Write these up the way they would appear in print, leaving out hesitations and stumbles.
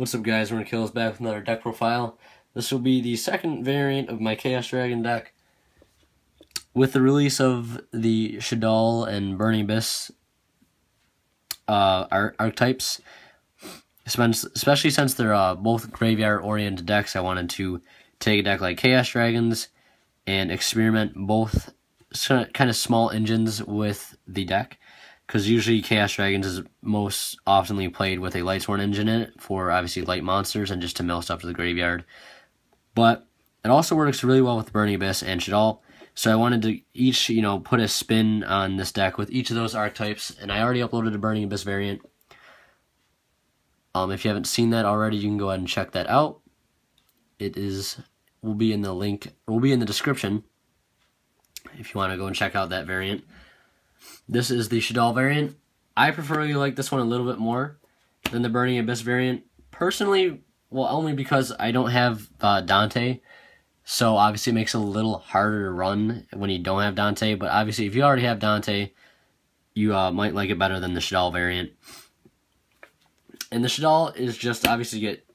What's up, guys? We're gonna kill us back with another deck profile. This will be the second variant of my Chaos Dragon deck. With the release of the Shaddoll and Burning Abyss archetypes, especially since they're both graveyard-oriented decks, I wanted to take a deck like Chaos Dragons and experiment both kind of small engines with the deck. Because usually Chaos Dragons is most oftenly played with a Lightsworn engine in it for obviously light monsters and just to mill stuff to the graveyard. But it also works really well with Burning Abyss and Shaddoll. So I wanted to each, put a spin on this deck with each of those archetypes. And I already uploaded a Burning Abyss variant. If you haven't seen that already, you can go ahead and check that out. Will be in the link, will be in the description if you want to go and check out that variant. This is the Shaddoll variant. I preferably like this one a little bit more than the Burning Abyss variant. Personally, well, only because I don't have Dante, so obviously it makes it a little harder to run when you don't have Dante, but obviously if you already have Dante, you might like it better than the Shaddoll variant. And the Shaddoll is just, obviously, you get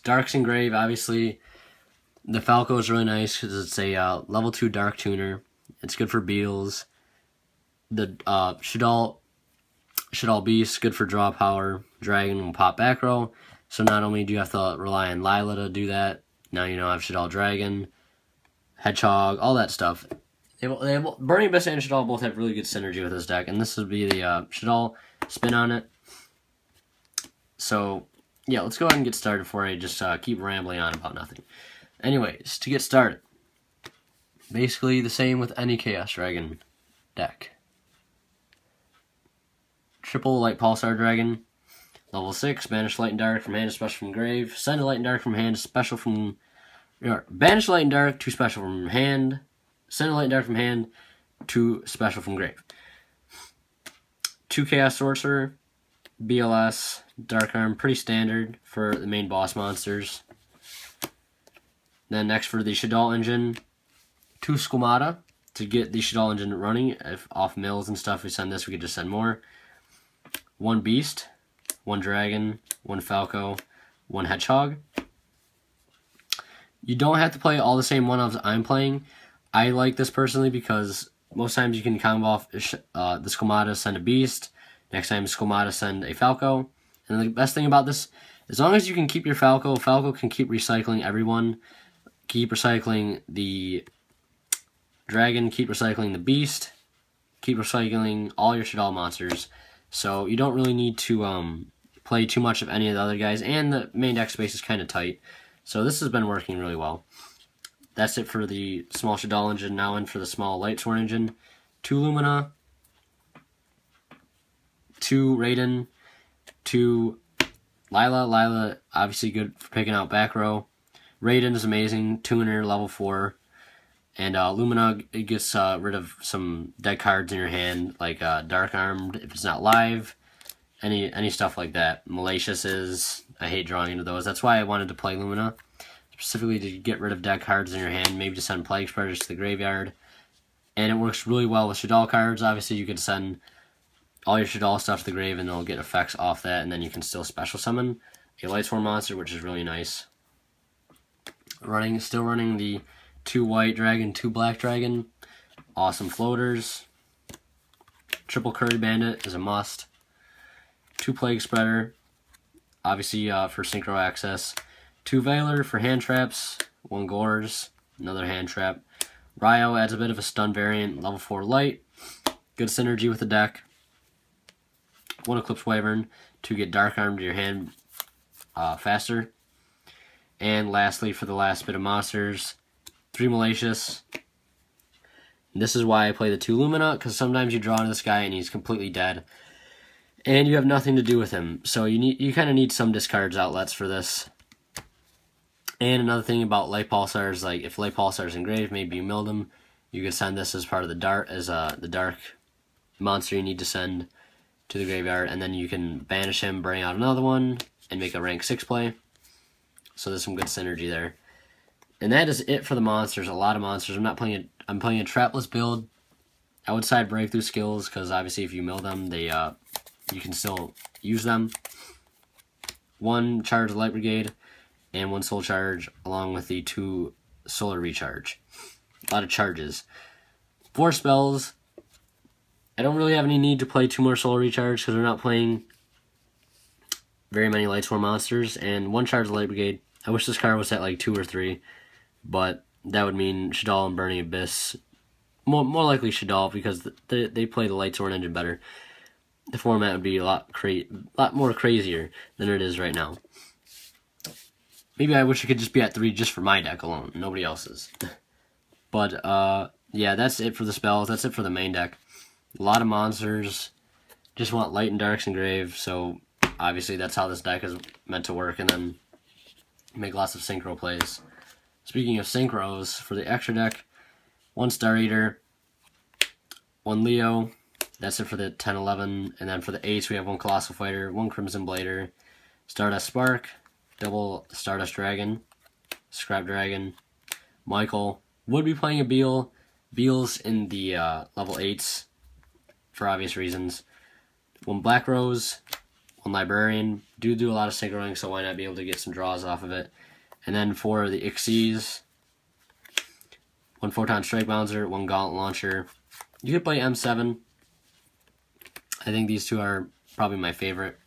Darks Engrave, obviously. The Falco is really nice because it's a level 2 Dark Tuner. It's good for beetles. The Shaddoll Beast, good for draw power. Dragon will pop back row. So not only do you have to rely on Lila to do that, now you know I have Shaddoll Dragon, Hedgehog, all that stuff. Burning Abyss and Shaddoll both have really good synergy with this deck, and this would be the Shaddoll spin on it. So yeah, let's go ahead and get started before I just keep rambling on about nothing. Anyways, to get started, basically the same with any Chaos Dragon deck. Triple Light Pulsar Dragon, level 6, banish Light and Dark from hand to special from grave, send a Light and Dark from hand to special from, banish Light and Dark to special from hand, send a Light and Dark from hand to special from grave. 2 Chaos Sorcerer, BLS, Dark Arm, pretty standard for the main boss monsters. Then next for the Shaddoll engine, 2 Squamata to get the Shaddoll engine running. If off mills and stuff we send this, we could just send more. 1 Beast, 1 Dragon, 1 Falco, 1 Hedgehog. You don't have to play all the same one-offs I'm playing. I like this personally because most times you can combo off the Squamata, send a Beast. Next time Squamata, send a Falco. And the best thing about this, as long as you can keep your Falco can keep recycling everyone. Keep recycling the Dragon, keep recycling the Beast, keep recycling all your Shaddoll monsters. So you don't really need to play too much of any of the other guys, and the main deck space is kind of tight. So this has been working really well. That's it for the small Shaddoll engine. Now in for the small Lightsworn engine. 2 Lumina, 2 Raiden, 2 Lila. Lila, obviously good for picking out back row. Raiden is amazing, tuner, level 4. And Lumina, it gets rid of some dead cards in your hand, like Dark Armed, if it's not live, any stuff like that. Malicious is, I hate drawing into those. That's why I wanted to play Lumina, specifically to get rid of dead cards in your hand, maybe to send Plague Spreaders to the graveyard. And it works really well with Shaddoll cards. Obviously, you can send all your Shaddoll stuff to the grave, and they'll get effects off that, and then you can still special summon a Lightsworn monster, which is really nice. Still running the 2 White Dragon, 2 Black Dragon. Awesome floaters. Triple Curry Bandit is a must. 2 Plague Spreader, obviously for synchro access. 2 Veiler for hand traps. 1 Gores, another hand trap. Ryo adds a bit of a stun variant, level 4 light. Good synergy with the deck. 1 Eclipse Wyvern to get Dark Arm to your hand faster. And lastly, for the last bit of monsters, 3 Malicious. This is why I play the 2 Lumina, because sometimes you draw into this guy and he's completely dead, and you have nothing to do with him. So you kind of need some discards outlets for this. And another thing about Light Pulsars, like if Light Pulsar's engraved, maybe you milled him, you could send this as part of the the dark monster you need to send to the graveyard, and then you can banish him, bring out another one, and make a rank 6 play. So there's some good synergy there. And that is it for the monsters. A lot of monsters. I'm playing a trapless build. Outside breakthrough skills, because obviously if you mill them, you can still use them. 1 charge Light Brigade, and 1 soul charge, along with the 2 solar recharge. A lot of charges. 4 spells. I don't really have any need to play 2 more solar recharge because we're not playing very many Lightsworn monsters, and 1 charge Light Brigade. I wish this card was at like 2 or 3, but that would mean Shaddoll and Burning Abyss. More likely Shaddoll because they play the Lightsworn engine better. The format would be a lot more crazier than it is right now. Maybe I wish it could just be at 3 just for my deck alone, nobody else's. But yeah, that's it for the spells. That's it for the main deck. A lot of monsters. Just want Light and Darks and Grave, so obviously that's how this deck is meant to work, and then make lots of synchro plays. Speaking of synchros, for the extra deck, 1 Star Eater, 1 Leo, that's it for the 10-11, and then for the 8s we have 1 Colossal Fighter, 1 Crimson Blader, Stardust Spark, double Stardust Dragon, Scrap Dragon, Michael. Would be playing a Beal. Beal's in the level 8s, for obvious reasons. 1 Black Rose, 1 Librarian. Do a lot of synchroing, so why not be able to get some draws off of it. And then for the Ixies, 1 Photon Strike Bouncer, 1 Gauntlet Launcher. You could play M7. I think these 2 are probably my favorite.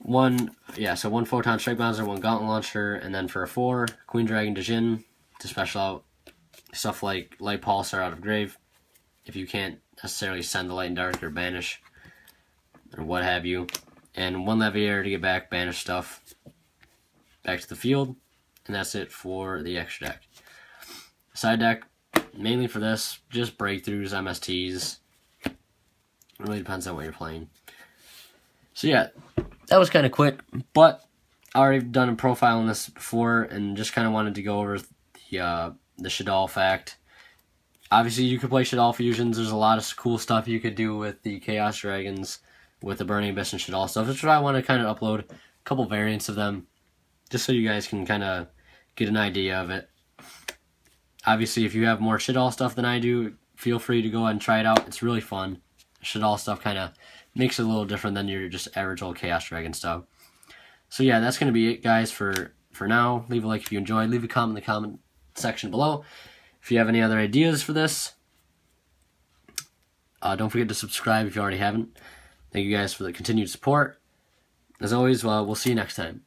So 1 Photon Strike Bouncer, 1 Gauntlet Launcher, and then for a 4, Queen Dragon Djinn to special out stuff like Light Pulsar out of Grave, if you can't necessarily send the Light and Dark or banish, or what have you. And 1 Leviator to get back banish stuff back to the field, and that's it for the extra deck. Side deck, mainly for this, just breakthroughs, MSTs. It really depends on what you're playing. So yeah, that was kind of quick, but I already done a profile on this before, and just kind of wanted to go over the Shaddoll fact. Obviously, you could play Shaddoll fusions. There's a lot of cool stuff you could do with the Chaos Dragons, with the Burning Abyss and Shaddoll stuff. That's why I want to kind of upload a couple variants of them, just so you guys can kind of get an idea of it. Obviously, if you have more Shaddoll stuff than I do, feel free to go ahead and try it out. It's really fun. Shaddoll stuff kind of makes it a little different than your just average old Chaos Dragon stuff. So yeah, that's going to be it, guys, for now. Leave a like if you enjoyed. Leave a comment in the comment section below if you have any other ideas for this. Don't forget to subscribe if you already haven't. Thank you guys for the continued support. As always, we'll see you next time.